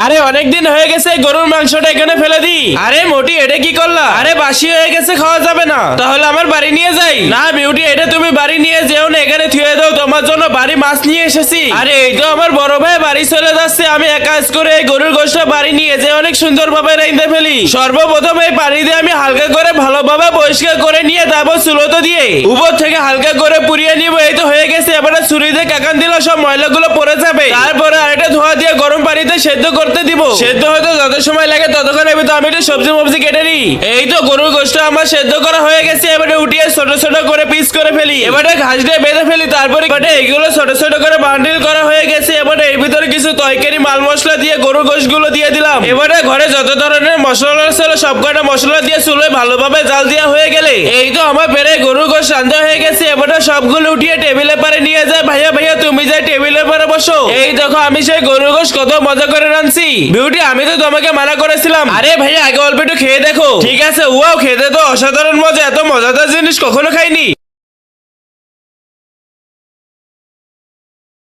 আরে অনেকদিন হয়ে গেছে গরুর মাংসটা এখানে ফেলে দি। আরে মোটি এটা কি করলা? আরে বাসি হয়ে গেছে, খাওয়া যাবে না। তাহলে আমার বাড়ি নিয়ে যাই। না বিউটি, এটা তুমি বাড়ি নিয়ে যেও না, এখানে থুয়ে দাও, তোমার জন্য বাড়ি মাছ নিয়ে এসেছি। আরে এই তো আমার বড় ভাই বাড়ি চলে যাচ্ছে, আমি এক কাজ করে এই গরুর গোশটা বাড়ি নিয়ে যে অনেক সুন্দর ভাবে রাইন্দে ফেলি। সর্বপ্রথম এই পানি দিয়ে আমি হালকা করে ভালোভাবে পরিষ্কার করে নিয়ে তারপর চুলোতে দিয়ে উপর থেকে হালকা করে পুড়িয়ে নিব। এই তো হয়ে গেছে। এবারে ছুরি দিয়ে কাকান দিলে সব ময়লাগুলো পড়ে যাবে। তারপরে আরেকটা ধোয়া দিয়ে গরম পানিতে সেদ্ধ করতে দিব। সেদ্ধ হতে যত সময় লাগে ততক্ষণের ভিতর আমি একটু সবজি মবজি কেটে নিই। এই তো গরুর গোশটা আমার সেদ্ধ করা হয়ে গেছে। এবারে উঠিয়ে ছোট ছোট করে পিস করে ফেলি। এবারে ঘাস দিয়ে বেঁধে ফেলি। তারপরে এগুলো ছোট ছোট করে বান্ডিল করা হয়ে গেছে। এবারে এর ভিতরে কিছু তরকারি মাল মশলা দিয়ে গরুর গোশগুলো দিয়ে দিলাম। এবারে ঘরে যত ধরনের মশলা ছিল সব কটা মশলা দিয়ে চুলোয় ভালোভাবে জাল দেওয়া হয়ে গেলে এই তো আমার পেরে গরুর গোশ রান্না হয়ে গেছে। এবারে সবগুলো উঠিয়ে টেবিলে পারে নিয়ে যায়। ভাইয়া ভাইয়া তুমি যাই টেবিলের পারে বসো। এই দেখো আমি সেই গরুর গোশ কত মজা করে রাঁধছি। বিউটি, আমি তো তোমাকে মানা করেছিলাম। আরে ভাইয়া আগে অল্প একটু খেয়ে দেখো। ঠিক আছে, ওয়াও, খেতে তো অসাধারণ মজা, এত মজাদার জিনিস কখনো খাইনি।